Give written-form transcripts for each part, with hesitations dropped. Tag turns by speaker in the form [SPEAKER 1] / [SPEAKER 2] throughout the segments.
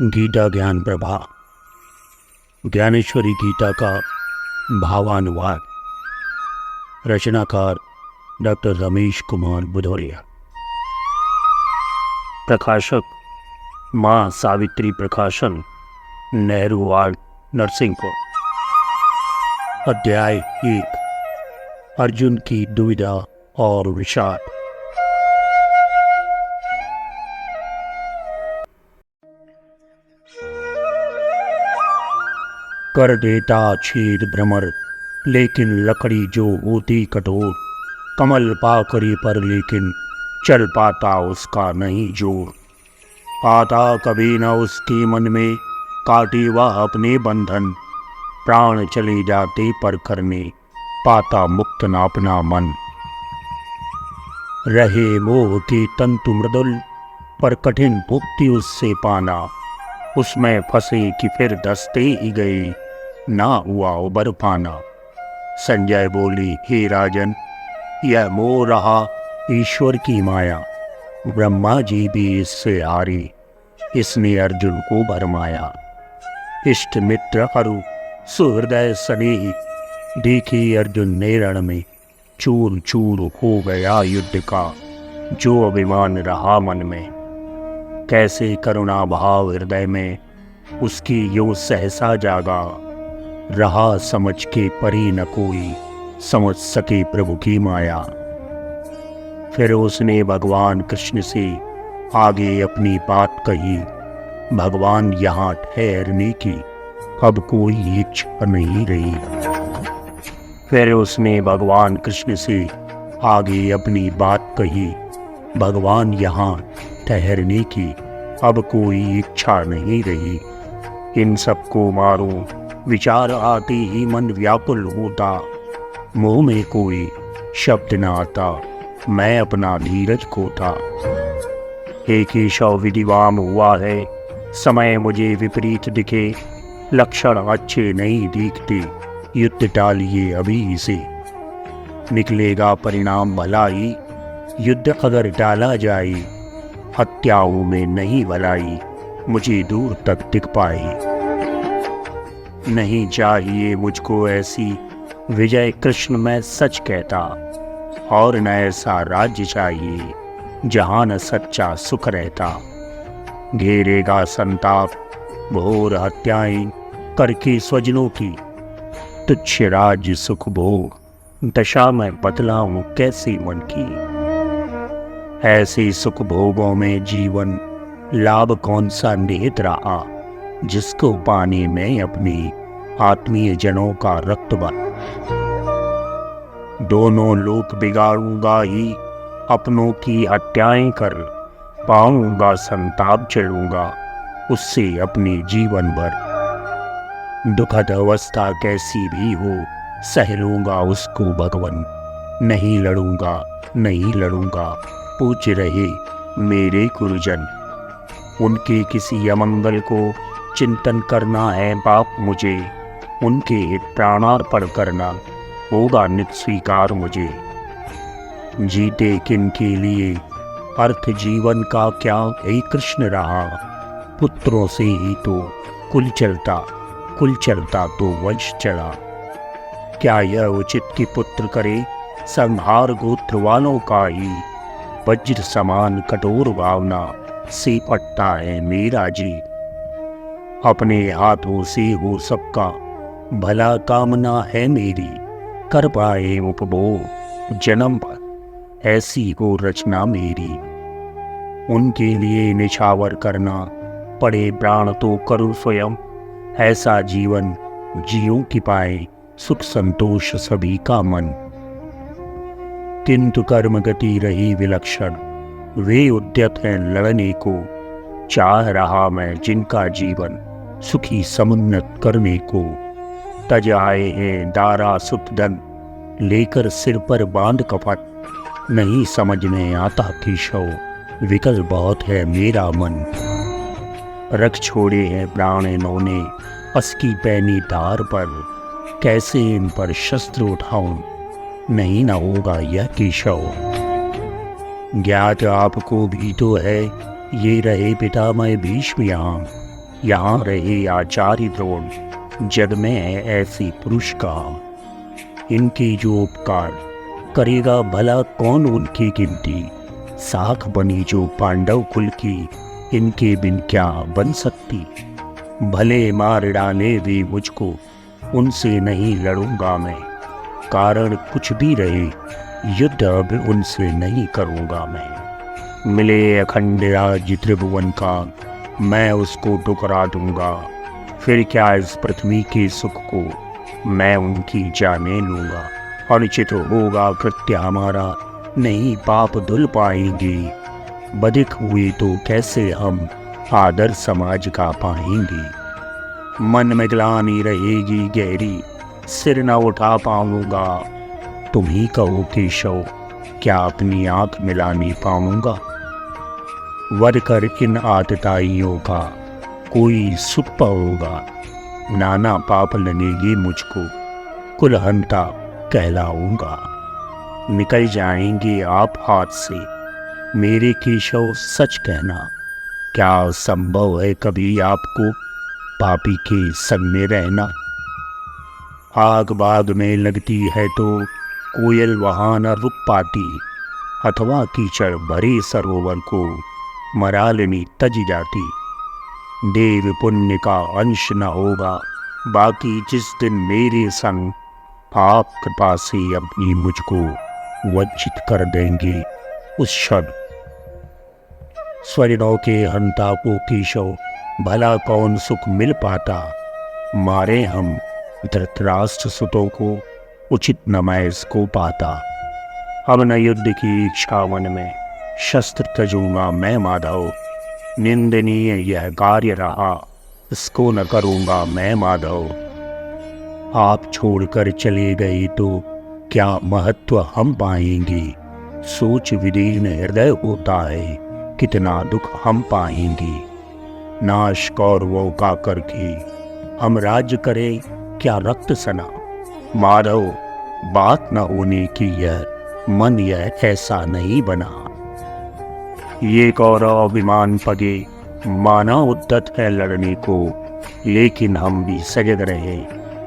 [SPEAKER 1] गीता ज्ञान प्रभा ज्ञानेश्वरी गीता का भावानुवाद। रचनाकार डॉक्टर रमेश कुमार बुधौरिया। प्रकाशक माँ सावित्री प्रकाशन, नेहरू वार्ड, नरसिंहपुर। अध्याय 1, अर्जुन की दुविधा और विषाद। कर देता छेद भ्रमर, लेकिन लकड़ी जो होती कठोर। कमल पाकड़ी पर लेकिन चल पाता उसका नहीं जोर। आता कभी न उसके मन में, काटे वह अपने बंधन। प्राण चले जाते पर करने, पाता मुक्त न अपना मन। रहे मोह के तंतु मृदुल, पर कठिन मुक्ति उससे पाना। उसमें फंसे कि फिर दसते ही गए, ना हुआ उबर पाना। संजय बोली, हे राजन, यह मोह रहा ईश्वर की माया। ब्रह्मा जी भी इससे हारे, इसने अर्जुन को भरमाया। इष्ट मित्र हरु सुहृदय स्नेही, देखी अर्जुन ने रण में। चूर चूर हो गया युद्ध का, जो अभिमान रहा मन में। कैसे करुणा भाव हृदय में, उसकी यो सहसा जागा। रहा समझ के परी न कोई, समझ सके प्रभु की माया। फिर उसने भगवान कृष्ण से आगे अपनी बात कही। भगवान यहाँ ठहरने की अब कोई इच्छा नहीं रही। फिर उसने भगवान कृष्ण से आगे अपनी बात कही। भगवान यहाँ ठहरने की अब कोई इच्छा नहीं रही। इन सबको मारो विचार आते ही मन व्याकुल होता। मुंह में कोई शब्द न आता, मैं अपना धीरज खोता। हे केशव, विधिवाम हुआ है समय, मुझे विपरीत दिखे। लक्षण अच्छे नहीं दिखते, युद्ध टालिए अभी से। निकलेगा परिणाम भला ही, युद्ध अगर टाला जाए। हत्याओं में नहीं भलाई, मुझे दूर तक दिख पाई। नहीं चाहिए मुझको ऐसी विजय कृष्ण, मैं सच कहता। और न ऐसा राज्य चाहिए, जहां न सच्चा सुख रहता। घेरेगा संताप घोर हत्याएं, करके स्वजनों की। तुच्छ राज्य सुख भोग, दशा में बदलाऊं कैसे मन की। ऐसे सुख भोगों में जीवन, लाभ कौन सा निहित रहा। जिसको पाने में अपनी आत्मीय जनों का रक्त बन। दोनों लोक बिगाड़ूंगा ही, अपनों की हत्याएं कर। पाऊंगा संताप चढ़ूंगा, उससे अपने जीवन भर। दुखद अवस्था कैसी भी हो, सह लूंगा उसको भगवन। नहीं लड़ूंगा, नहीं लड़ूंगा, पूछ रहे मेरे गुरुजन। उनके किसी अमंगल को चिंतन करना है पाप मुझे। उनके हित प्राणार्पण करना होगा नित स्वीकार मुझे। जीते किन के लिए, अर्थ जीवन का क्या हे कृष्ण रहा। पुत्रों से ही तो कुल चलता तो वंश चला। क्या यह उचित कि पुत्र करे संहार गोत्र वालों का ही। वज्र समान कठोर भावना से पटता है मेरा जी। अपने हाथों से हो सबका भला कामना है मेरी। कर पाए उपभोग जन्म पर, ऐसी हो रचना मेरी। उनके लिए निछावर करना पड़े प्राण तो करूं स्वयं। ऐसा जीवन जियो कि पाए सुख संतोष सभी का मन। किंतु कर्म गति रही विलक्षण, वे उद्यत हैं लड़ने को। चाह रहा मैं जिनका जीवन, सुखी समुन्नत करने को। तज आए हैं दारा सुत धन, लेकर सिर पर बांध कपट। नहीं समझने आता केशव, विकल बहुत है मेरा मन। रख छोड़े हैं प्राण इन्होंने, अस्की पैनी धार पर। कैसे इन पर शस्त्र उठाऊं, नहीं न होगा यह केशव। ज्ञात आपको भी तो है, ये रहे पितामह भीष्म यहाँ। यहाँ रहे आचार्य द्रोण, जग में ऐसे पुरुष का। इनके जो उपकार करेगा भला कौन उनकी गिनती। साख बनी जो पांडव कुल की, इनके बिन क्या बन सकती। भले मार डाले वे मुझको, उनसे नहीं लड़ूंगा मैं। कारण कुछ भी रहे, युद्ध अब उनसे नहीं करूंगा मैं। मिले अखंड राज त्रिभुवन का, मैं उसको ठुकरा दूंगा। फिर क्या इस पृथ्वी के सुख को मैं उनकी जाने लूंगा। अनुचित होगा कृत्य हमारा, नहीं पाप धुल पाएंगे। बधिक हुए तो कैसे हम आदर समाज का पाएंगे। मन में ग्लानि रहेगी गहरी, सिर न उठा पाऊंगा। तुम ही कहो केशव, क्या अपनी आंख मिला नहीं पाऊंगा। वर कर इन आतताइयों का कोई सुख पाऊंगा। नाना पाप लनेगी मुझको, कुलहंता कहलाऊंगा। निकल जाएंगे आप हाथ से, मेरे केशव सच कहना। क्या संभव है कभी आपको पापी के संग में रहना। आग बाग में लगती है तो कोयल वहां न रुक पाती। अथवा कीचड़ भरे सरोवर को मरालनी तज जाती। देव पुण्य का अंश न होगा बाकी जिस दिन मेरे संग, आप कृपा से अपनी मुझको वंचित कर देंगे उस क्षण। स्वर्णों के हंता को केशव, भला कौन सुख मिल पाता। मारे हम धृतराष्ट्र सुतों को, उचित न मैं इसको पाता। अब न युद्ध की इच्छा मन में, शस्त्र तजूंगा मैं माधव। निंदनीय यह कार्य रहा, इसको न करूंगा मैं माधव। आप छोड़कर चले गए तो क्या महत्व हम पाएंगे। सोच विदीर्ण हृदय होता है, कितना दुख हम पाएंगे। नाश कौरवों का करके हम राज्य करें क्या रक्त सना। माधव बात न होने की यह मन यह ऐसा नहीं बना। ये कौरव अभिमान पगे माना उद्दत है लड़ने को। लेकिन हम भी सजग रहे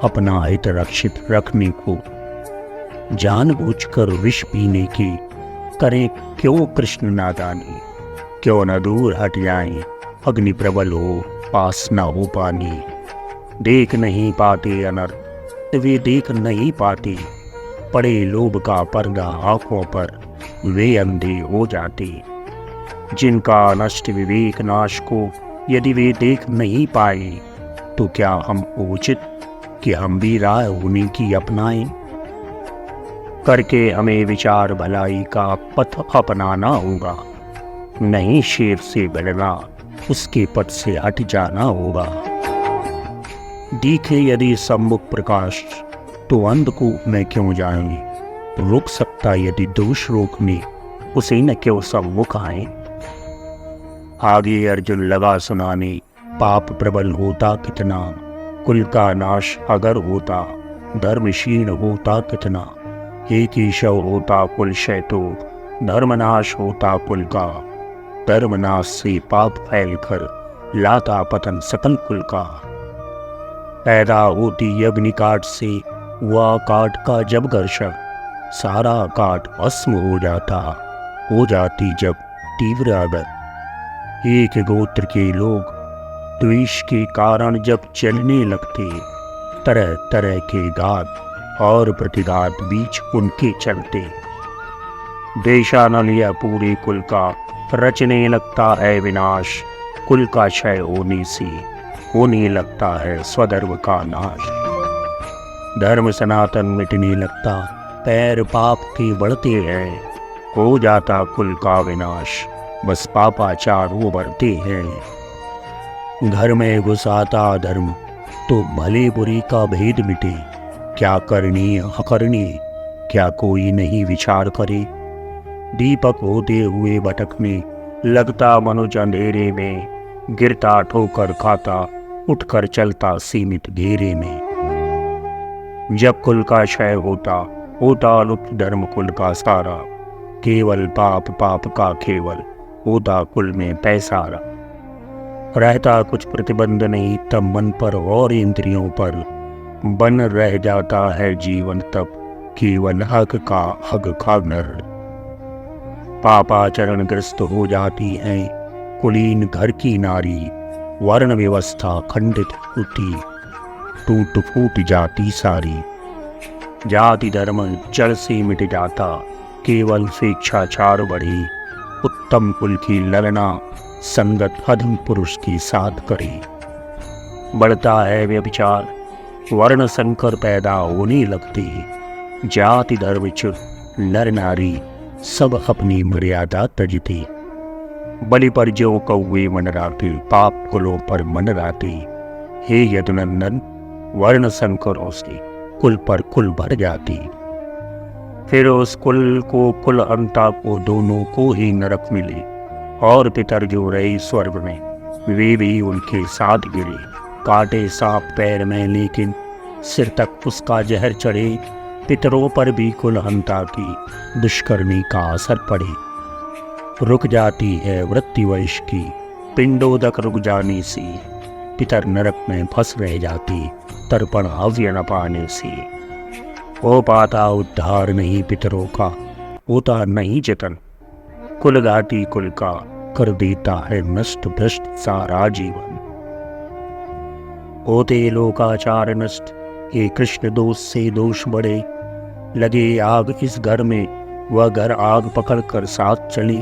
[SPEAKER 1] अपना हित रक्षित रखने को। जानबूझकर विष पीने की करें क्यों कृष्ण नादानी। क्यों न दूर हट जाएं अग्नि प्रबल हो पास न हो पानी। देख नहीं पाते अनर्थ वे देख नहीं पाते। पड़े लोभ का पर्दा आंखों पर वे अंधे हो जाते। जिनका नष्ट विवेक नाश को यदि वे देख नहीं पाए, तो क्या हम उचित कि हम भी राह उन्हीं की अपनाएं। करके हमें विचार भलाई का पथ अपनाना होगा। नहीं शेर से भिड़ना, उसके पथ से हट जाना होगा। दिखे यदि सम्मुख प्रकाश, तो अंधकूप में क्यों जाएं। रुक सकता यदि दोष रोकने, उसे न क्यों सम्मुख आए। आगे अर्जुन लगा सुनाने, पाप प्रबल होता कितना। कुल का नाश अगर होता, धर्म क्षीण होता कितना। हे केशव होता कुल क्षय तो, धर्मनाश होता कुल का। धर्मनाश से पाप फैलकर लाता पतन सकल कुल का। पैदा होती अग्नि काट से, हुआ काट का जब घर्षण। सारा काट भस्म हो जाता, हो जाती जब तीव्र आग। एक गोत्र के लोग द्वेष के कारण जब चलने लगते, तरह तरह के घात और प्रतिघात बीच उनके चलते। देशानल यह पूरे कुल का रचने लगता है विनाश। कुल का क्षय होने से होने लगता है स्वधर्म का नाश। धर्म सनातन मिटने लगता, पैर पाप के बढ़ते हैं। हो जाता कुल का विनाश, बस पापाचार उभरते हैं। घर में घुसाता धर्म, तो भले बुरी का भेद मिटे। क्या करनी अकरनी, क्या कोई नहीं विचार करे। दीपक होते हुए भटकने लगता मनुज अंधेरे में। गिरता ठोकर खाता, उठकर चलता सीमित घेरे में। जब कुल का क्षय होता, होता लुप्त धर्म कुल का सारा। केवल पाप पाप का केवल, होता कुल में पैसारा। रहता कुछ प्रतिबंध नहीं तब मन पर और इंद्रियों पर, बन रह जाता है जीवन तब केवल हक का नर। पापाचरण ग्रस्त हो जाती है कुलीन घर की नारी, वर्ण व्यवस्था खंडित होती टूट फूट जाती सारी। जाति धर्म जड़ से मिट जाता केवल स्वेच्छाचार बढ़ी, उत्तम कुल की ललना संगत अधम पुरुष के साथ करे। बढ़ता है व्यभिचार वर्ण संकर पैदा होने लगते, जाति धर्म च्युत नर नारी सब अपनी मर्यादा तजते। बलि पर ज्यों कौवे मनराते पाप कुलों पर मनराते, हे यदुनंदन वर्ण संकरों से कुल पर कुल भर जाती। फिर उस कुल को कुल अंता को दोनों को ही नरक मिले, और पितर जो रहे स्वर्ग में वे भी उनके साथ गिरे। काटे सांप पैर में लेकिन सिर तक उसका जहर चढ़े, पितरों पर भी कुल हंता की दुष्कर्मी का असर पड़े। रुक जाती है वृत्ति वंश की पिंडोदक रुक जाने से, पितर नरक में फंस रह जाती तर्पण हव्य न पाने से। हो पाता उद्धार नहीं पितरों का, होता नहीं जतन, कुल घाटी कुल का कर देता है नष्ट भ्रष्ट सारा जीवन। होते लोकाचार नष्ट ये कृष्ण दोष से दोष बढ़े, लगे आग इस घर में वह घर आग पकड़ कर साथ चले।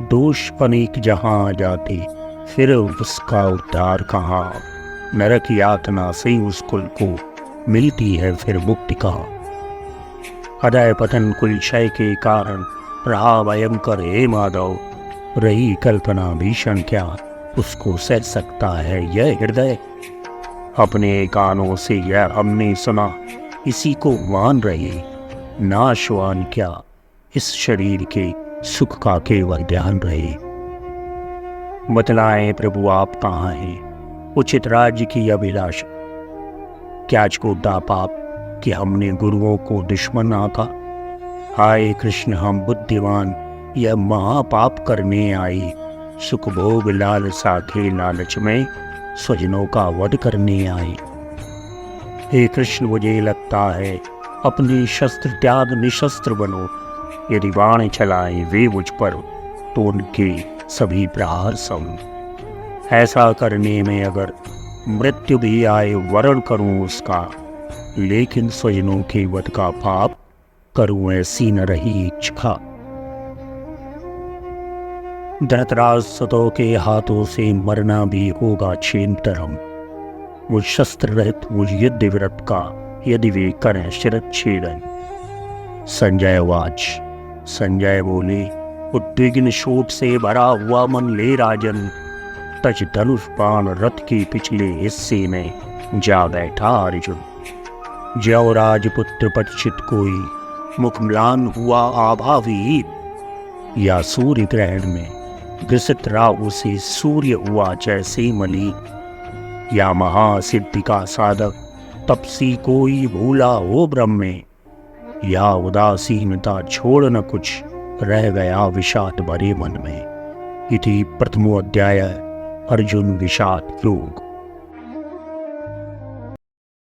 [SPEAKER 1] दोष अनेक जहां आ जाते फिर उसका उद्धार कहाँ, नरक यातना से उस कुल को मिलती है फिर मुक्ति कहाँ। अदय पतन कुल क्षय के कारण रहा भयंकर हे माधव, रही कल्पना भीषण क्या उसको सह सकता है यह हृदय। अपने कानों से यह हमने सुना इसी को मान रहे, नाशवान क्या इस शरीर के सुख का केवल ध्यान रहे। बतलाएं प्रभु आप कहाँ हैं उचित राज्य की अभिलाषा, क्या छोटा पाप कि हमने गुरुओं को दुश्मन आका। हाय कृष्ण हम बुद्धिमान यह महापाप करने आए, सुख भोग लालसा के लालच में स्वजनों का वध करने आए। हे कृष्ण मुझे लगता है अपने शस्त्र त्याग निशस्त्र बनो, यदि बाण चलाएं वे मुझ पर तो उनके सभी प्रहार सम। ऐसा करने में अगर मृत्यु भी आए वरण करूं उसका, लेकिन स्वजनों के वध का पाप करूं ऐसी न रही इच्छा। धृतराज सतों के हाथों से मरना भी होगा क्षेत्रम, वो शस्त्र रहित वो युद्ध विरत का यदि वे करें शिरच्छेदन। संजय वाच संजय बोले उद्विग्न शोक से भरा हुआ मन ले राजन, तज धनुष बाण रथ के पिछले हिस्से में जा बैठा अर्जुन। ज्यों राजपुत्र परीक्षित कोई मुख म्लान हुआ आभावी, या सूर्य ग्रहण में ग्रसित राहु से सूर्य हुआ जैसे मली। या महासिद्धि का साधक तपसी कोई भूला हो ब्रह्म में, या उदासीनता छोड़ न कुछ रह गया विषाद भरे मन में। इति प्रथमोऽध्याय अर्जुन विषाद योग।